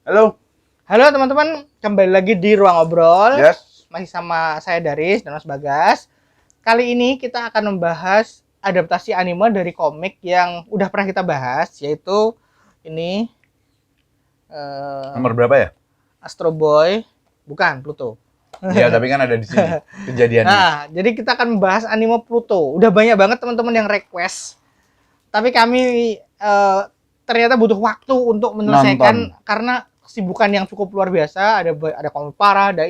Halo. Halo teman-teman, kembali lagi di Ruang Ngobrol. Yes. Masih sama saya Daris dan Mas Bagas. Kali ini kita akan membahas adaptasi anime dari komik yang udah pernah kita bahas, yaitu ini Nomor berapa ya? Astro Boy, bukan Pluto. Iya, tapi kan ada di sini kejadiannya. Nah, jadi kita akan membahas anime Pluto. Udah banyak banget teman-teman yang request. Tapi kami ternyata butuh waktu untuk menyelesaikan karena kesibukan yang cukup luar biasa. Ada komik parah, ada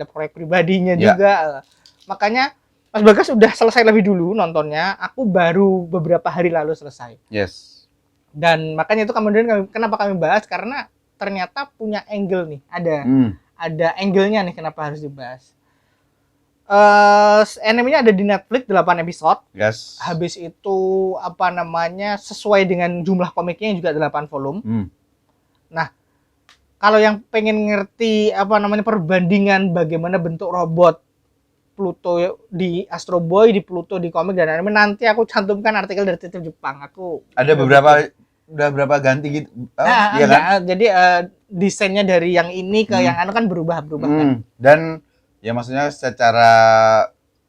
proyek pribadinya juga. Makanya Mas Bagas udah selesai lebih dulu nontonnya. Aku baru beberapa hari lalu selesai. Yes. Dan makanya itu kemudian kenapa kami bahas, karena ternyata punya angle nih. Ada angle-nya nih kenapa harus dibahas. Animenya ada di Netflix 8 episode. Yes. Habis itu sesuai dengan jumlah komiknya yang juga 8 volume. Nah, kalau yang pengen ngerti perbandingan bagaimana bentuk robot Pluto di Astro Boy, di Pluto di komik dan anime, nanti aku cantumkan artikel dari Titel Jepang. Aku ada berapa ganti gitu. Iya kan? Jadi desainnya dari yang ini ke yang kan berubah kan. Dan ya maksudnya secara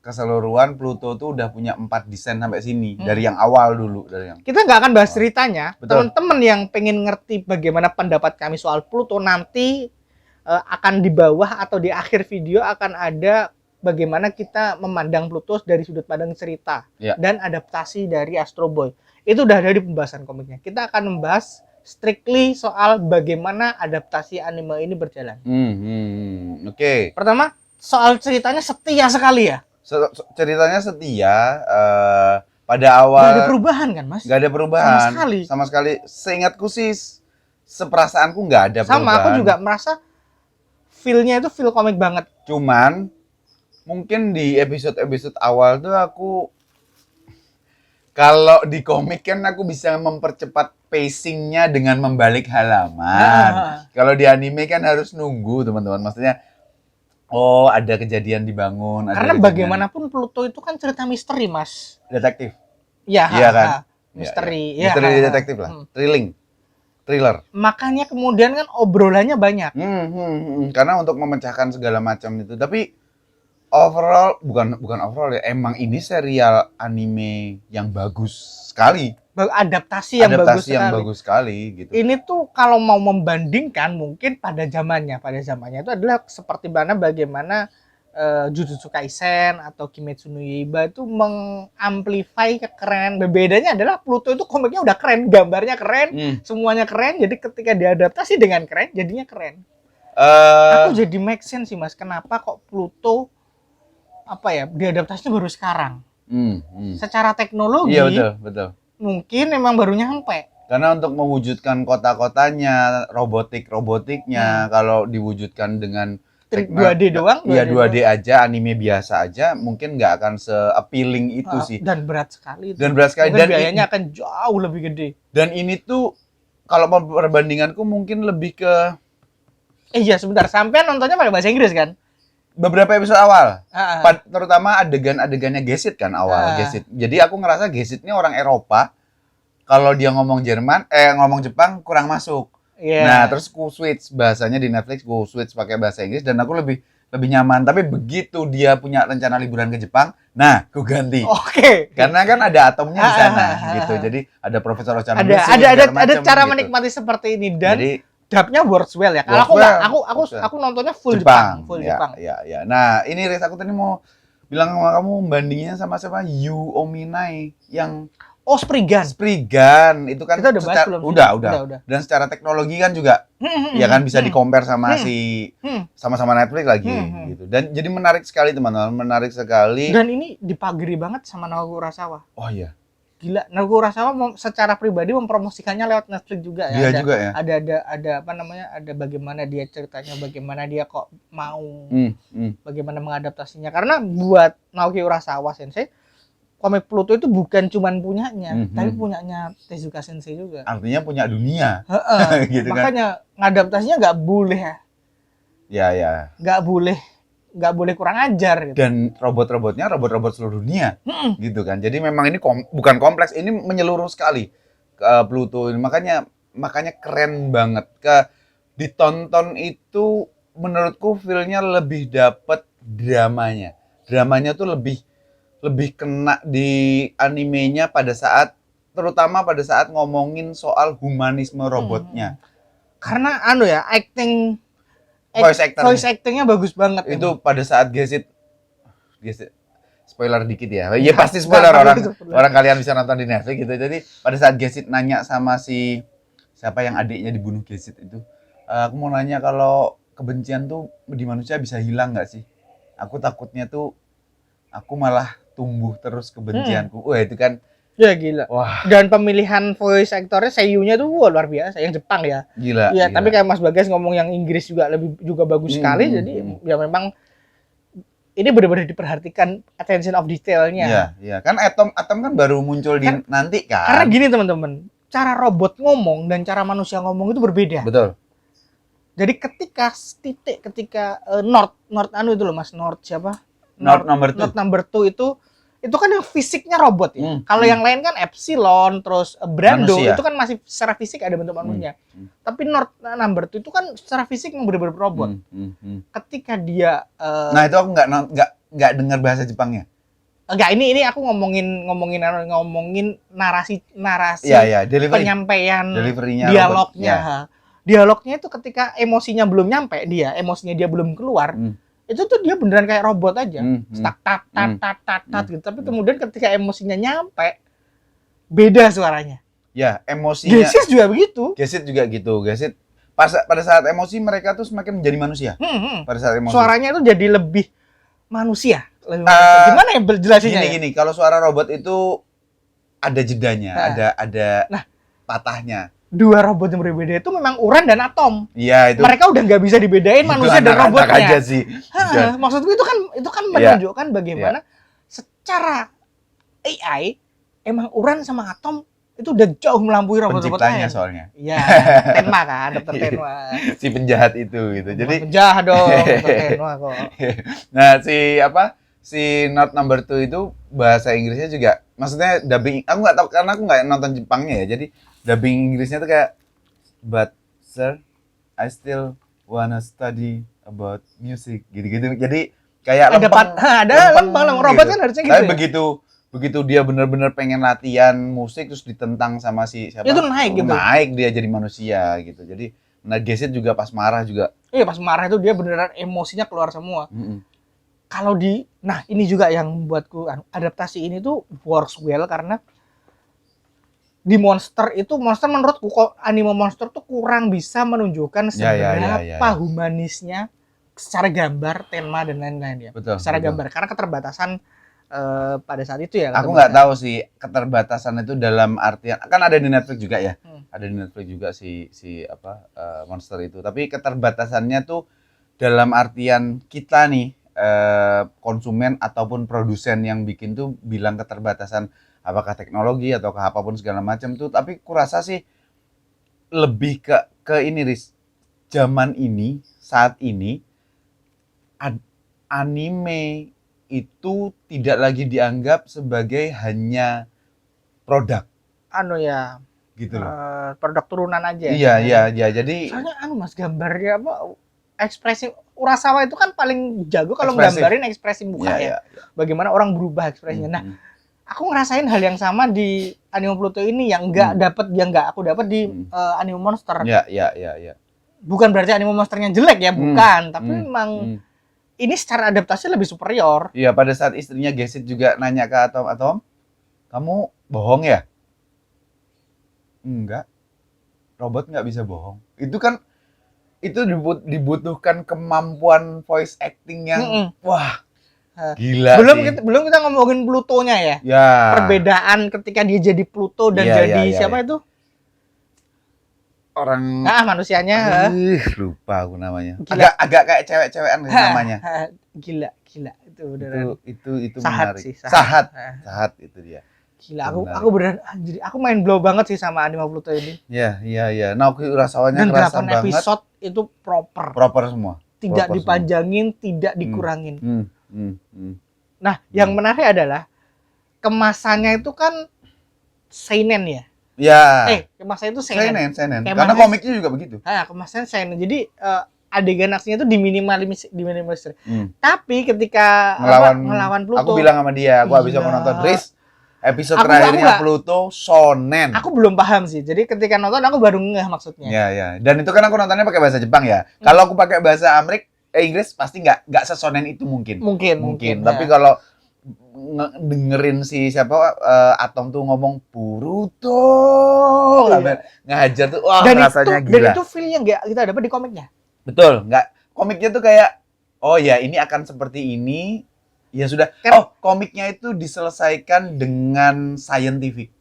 keseluruhan Pluto tuh udah punya 4 desain sampai sini dari yang awal dulu Kita nggak akan bahas ceritanya. Teman-teman yang pengen ngerti bagaimana pendapat kami soal Pluto nanti akan di bawah atau di akhir video akan ada bagaimana kita memandang Pluto dari sudut pandang cerita dan adaptasi dari Astro Boy. Itu udah ada di pembahasan komiknya. Kita akan membahas strictly soal bagaimana adaptasi anime ini berjalan. Oke. Pertama, soal ceritanya setia sekali ya. Ceritanya setia. Pada awal. Gak ada perubahan kan, Mas? Gak ada perubahan. Sama sekali. Seingatku sih, seperasaanku gak ada perubahan. Sama, aku juga merasa feel-nya itu feel komik banget. Cuman, mungkin di episode awal tuh kalau di komik kan aku bisa mempercepat pacingnya dengan membalik halaman. Kalau di anime kan harus nunggu, teman-teman. Maksudnya, ada kejadian dibangun. Karena bagaimanapun Pluto itu kan cerita misteri, Mas. Detektif. Iya kan? Misteri. Ya. Misteri detektif lah. Thriller. Makanya kemudian kan obrolannya banyak. Karena untuk memecahkan segala macam itu. Tapi overall, bukan overall ya, emang ini serial anime yang bagus sekali. Adaptasi yang bagus sekali gitu. Ini tuh kalau mau membandingkan mungkin pada zamannya itu adalah seperti bagaimana Jujutsu Kaisen atau Kimetsu no Yaiba itu mengamplify kekerenan. Bedanya adalah Pluto itu komiknya udah keren, gambarnya keren, semuanya keren. Jadi ketika diadaptasi dengan keren, jadinya keren. Aku jadi make sense sih, Mas. Kenapa kok Pluto diadaptasinya baru sekarang? Secara teknologi. Iya, betul. Mungkin memang baru nyampe. Karena untuk mewujudkan kota-kotanya, robotiknya, kalau diwujudkan dengan 2D doang? Iya, 2D aja, anime biasa aja, mungkin nggak akan se-appealing itu sih. Dan berat sekali. Dan biayanya akan jauh lebih gede. Dan ini tuh, kalau perbandinganku mungkin lebih ke... Iya, sebentar. Sampai nontonnya pakai bahasa Inggris kan? Beberapa episode awal, terutama adegan-adegannya Gesit kan awal. Gesit. Jadi aku ngerasa Gesitnya orang Eropa. Kalau dia ngomong ngomong Jepang kurang masuk. Nah, terus ku switch bahasanya di Netflix, ku switch pakai bahasa Inggris dan aku lebih nyaman. Tapi begitu dia punya rencana liburan ke Jepang, nah ku ganti. Karena kan ada atomnya di sana gitu. Jadi ada Profesor Ochanomizu. Ada cara menikmati seperti ini dan dubnya works well ya. Kalau aku nontonnya full Jepang. Ya. Nah, ini Riz, aku tadi mau bilang sama kamu bandingnya sama siapa? Yu Ominai yang Spriggan itu kan kita udah bahas belum? Udah. Dan secara teknologi kan juga ya kan bisa di-compare sama sama-sama Netflix lagi gitu. Dan jadi menarik sekali teman-teman, menarik sekali. Dan ini dipagari banget sama Naoki Urasawa. Oh iya. Gila, Naoki Urasawa secara pribadi mempromosikannya lewat Netflix juga ya. Dia juga ya. Ada bagaimana dia ceritanya, bagaimana dia kok mau bagaimana mengadaptasinya. Karena buat Naoki Urasawa Sensei, komik Pluto itu bukan cuman punyanya, tapi punyanya Tezuka Sensei juga. Artinya punya dunia. Gitu makanya ngadaptasinya nggak boleh ya. Nggak boleh kurang ajar gitu. Dan robot-robotnya robot-robot seluruh dunia gitu kan. Jadi memang ini bukan kompleks, ini menyeluruh sekali ke Pluto. Makanya keren banget. ditonton itu menurutku feel-nya lebih dapet dramanya. Dramanya tuh lebih kena di animenya terutama pada saat ngomongin soal humanisme robotnya. Karena acting Voice actingnya bagus banget. Itu emang. Pada saat Gesit spoiler dikit ya. Iya pasti spoiler, orang kalian bisa nonton di Netflix gitu. Jadi pada saat Gesit nanya sama siapa yang adiknya dibunuh Gesit itu, aku mau nanya kalau kebencian tuh di manusia bisa hilang nggak sih? Aku takutnya tuh aku malah tumbuh terus kebencianku. Wah itu kan. Ya gila. Wah. Dan pemilihan voice actornya seiyunya tuh luar biasa, yang Jepang ya. Gila. Iya, tapi kayak Mas Bagas ngomong yang Inggris juga bagus sekali. Jadi ya memang ini benar-benar diperhatikan attention of detailnya. Iya. Kan Atom kan baru muncul nanti kan. Karena gini teman-teman, cara robot ngomong dan cara manusia ngomong itu berbeda. Betul. Jadi ketika North itu loh Mas, North siapa? North number 2 itu kan yang fisiknya robot ya. Kalau yang lain kan Epsilon, terus Brando, manusia. Itu kan masih secara fisik ada bentuk manusia. Tapi North number 2 itu kan secara fisik yang benar-benar robot. Ketika dia Nah, itu aku nggak dengar bahasa Jepangnya. Enggak, ini aku ngomongin narasi penyampaian dialognya. Dialognya itu ketika emosinya belum nyampe emosinya dia belum keluar. Itu tuh dia beneran kayak robot aja, tat gitu. Tapi kemudian ketika emosinya nyampe, beda suaranya. Ya, emosinya. Gesit juga begitu. Gesit juga gitu. Gesit pada saat emosi mereka tuh semakin menjadi manusia. Pada saat emosi. Suaranya itu jadi lebih manusia. Gimana ya berjelasinnya? Gini. Kalau suara robot itu ada jedanya, ada patahnya. Dua robot yang berbeda itu memang Uran dan Atom. Iya, itu. Mereka udah nggak bisa dibedain manusia dan robotnya. Aja sih. Maksudku itu kan menunjukkan bagaimana secara AI emang Uran sama Atom itu udah jauh melampaui robot-robot lain. Penciptanya soalnya. Iya, Tenma kan, Dr. Tenma. Si penjahat itu gitu. Jadi penjahat dong, Dr. Tenma kok. Nah, si Not Number 2 itu bahasa Inggrisnya juga, maksudnya dubbing, aku nggak tahu karena aku nggak nonton Jepangnya ya, jadi dubbing Inggrisnya tuh kayak, but sir, I still wanna study about music, gitu-gitu. Jadi kayak lempeng robot kan harusnya gitu. Tapi begitu dia benar-benar pengen latihan musik terus ditentang sama si siapa? Itu naik gitu. Naik dia jadi manusia gitu. Jadi Gesit juga pas marah juga. Iya, pas marah itu dia beneran emosinya keluar semua. Kalau ini juga yang membuatku adaptasi ini tuh works well karena di monster menurutku kok anime monster tuh kurang bisa menunjukkan seberapa humanisnya secara gambar, tema dan lain-lain ya. Betul, secara gambar karena keterbatasan pada saat itu ya. Aku nggak tahu sih keterbatasan itu dalam artian kan ada di Netflix juga ya. Ada di Netflix juga si monster itu. Tapi keterbatasannya tuh dalam artian kita nih konsumen ataupun produsen yang bikin tuh bilang keterbatasan apakah teknologi atau apapun segala macam tuh, tapi kurasa sih lebih ke ini Riz. Zaman ini, saat ini anime itu tidak lagi dianggap sebagai hanya produk. Gitu loh. Produk turunan aja. Iya. Jadi soalnya Mas gambarnya ekspresi Urasawa itu kan paling jago kalau nggambarin ekspresi muka ya. Bagaimana orang berubah ekspresinya. Nah, aku ngerasain hal yang sama di anime Pluto ini yang aku dapat di anime monster. Iya. Bukan berarti anime monsternya jelek ya, bukan, tapi memang ini secara adaptasi lebih superior. Iya, pada saat istrinya Gesit juga nanya ke Atom, kamu bohong ya? Enggak. Robot nggak bisa bohong. Itu dibutuhkan kemampuan voice acting yang wah gila. Belum kita ngomongin Plutonya ya. Perbedaan ketika dia jadi Pluto dan siapa itu? Orang manusianya. Lupa aku namanya. Agak kayak cewek-cewekan namanya. Gila itu beneran. Itu Sahat menarik. Sih, Sahat itu dia. Gila, aku beneran anjir, aku main blow banget sih sama anime Pluto ini. Iya. Naoki Urasawanya kerasa banget. Dan 8 episode itu proper. Proper semua. Tidak dipanjangin, tidak dikurangin. Nah, yang menarik adalah kemasannya itu kan seinen ya. Ya. Kemasannya itu seinen. Seinen. Karena komiknya juga begitu. Kemasannya seinen. Jadi adegan aksinya itu diminimalisir. Tapi ketika ngelawan Pluto, aku bilang sama dia, aku habis nonton Riz, episode terakhirnya Pluto shonen. Aku belum paham sih. Jadi ketika nonton aku baru ngeh maksudnya. Ya. Dan itu kan aku nontonnya pakai bahasa Jepang ya. Kalau aku pakai bahasa Inggris pasti nggak sesonen itu mungkin. Mungkin. Tapi kalau dengerin si siapa Atom tuh ngomong Boruto, ngajar tuh, wah rasanya gila. Dan itu feel yang nggak kita dapat di komiknya. Betul, nggak, komiknya tuh kayak, oh ya ini akan seperti ini, ya sudah. Komiknya itu diselesaikan dengan scientific,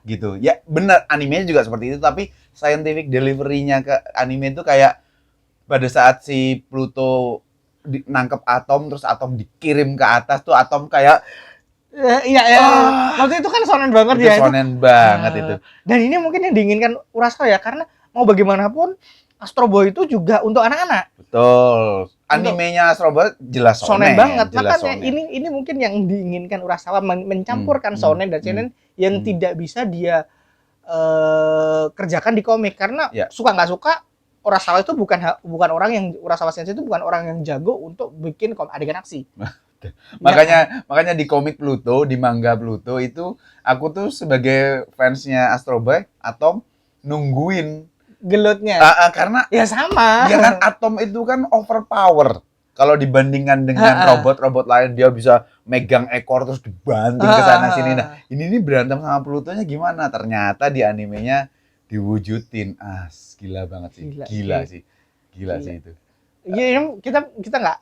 gitu. Ya benar, animenya juga seperti itu, tapi scientific delivery-nya ke anime itu kayak pada saat si Pluto nangkep Atom, terus Atom dikirim ke atas tuh Atom kayak, waktu itu kan shonen banget ya. Shonen banget itu. Dan ini mungkin yang diinginkan Urasawa ya, karena mau bagaimanapun Astro Boy itu juga untuk anak-anak. Betul. Animenya Astro Boy jelas shonen banget. Makanya ini mungkin yang diinginkan Urasawa, mencampurkan shonen dan seinen yang tidak bisa dia kerjakan di komik, karena suka nggak suka Urasawa itu bukan orang yang Urasawa Sensei itu bukan orang yang jago untuk bikin adegan aksi. makanya di komik Pluto, di manga Pluto itu aku tuh sebagai fansnya Astro Boy, Atom nungguin gelutnya. Karena ya sama. Ya kan Atom itu kan overpower. Kalau dibandingkan dengan robot-robot lain, dia bisa megang ekor terus dibanting ke sana sini. Nah, ini berantem sama Plutonya gimana? Ternyata di animenya diwujudin. Gila banget sih. Gila sih itu. Iya, kita nggak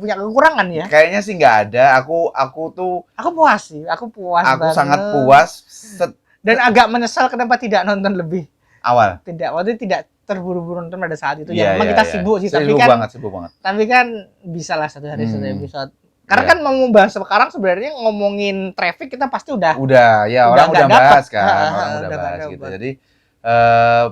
punya kekurangan ya. Kayaknya sih nggak ada. Aku puas sih. Aku banget. Sangat puas. Dan agak menyesal kenapa tidak nonton lebih awal. Waktu tidak terburu-buru nonton pada saat itu. Memang kita sibuk sih, sibuk banget. Tapi kan bisa lah satu hari satu episode. Karena kan mau membahas sekarang sebenarnya ngomongin traffic kita pasti udah orang udah bahas kan. Orang udah bahas gitu. Jadi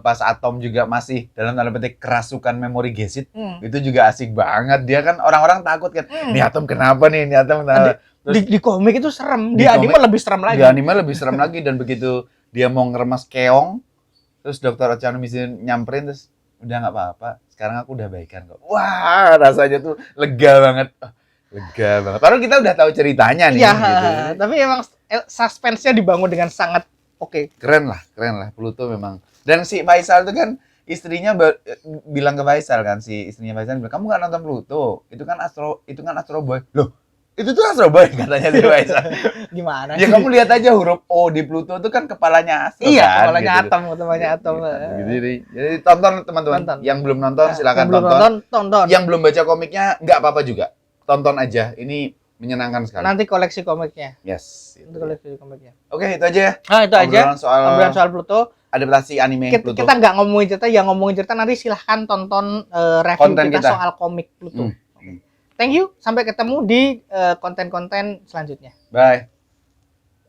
pas Atom juga masih dalam tanda petik kerasukan memori Gesit, itu juga asik banget. Dia kan orang-orang takut kan, nih Atom kenapa nih, Atom kenapa? Terus, di komik itu serem, di anime lebih serem lagi. Di anime lebih serem lagi, dan begitu dia mau ngeremas Keong, terus Dr. Ochanomizu nyamperin, terus udah nggak apa-apa, sekarang aku udah baikan kok. Wah, rasanya tuh lega banget. Padahal kita udah tahu ceritanya nih. Iya, gitu. Tapi emang suspense-nya dibangun dengan sangat oke. Keren lah Pluto memang. Dan si Faisal itu kan istrinya bilang ke Faisal kan, si istrinya Faisal bilang, kamu nggak nonton Pluto? Itu kan Astro Boy. Loh, itu tuh Astro Boy katanya si Faisal. Gimana? Ya kamu lihat aja huruf O di Pluto itu kan kepalanya Astro. Iya, kan, kepalanya gitu. Atom. Jadi tonton teman-teman. Yang belum nonton silakan tonton. Yang belum baca komiknya nggak apa-apa juga. Tonton aja. Ini menyenangkan sekali. Nanti koleksi komiknya. Yes. Nanti koleksi komiknya. Oke, itu aja ya. Itu aja. Obrolan soal Pluto. Adaptasi anime Pluto. Kita nggak ngomongin cerita, yang ngomongin cerita nanti silahkan tonton review konten kita soal komik Pluto. Thank you. Sampai ketemu di konten-konten selanjutnya. Bye.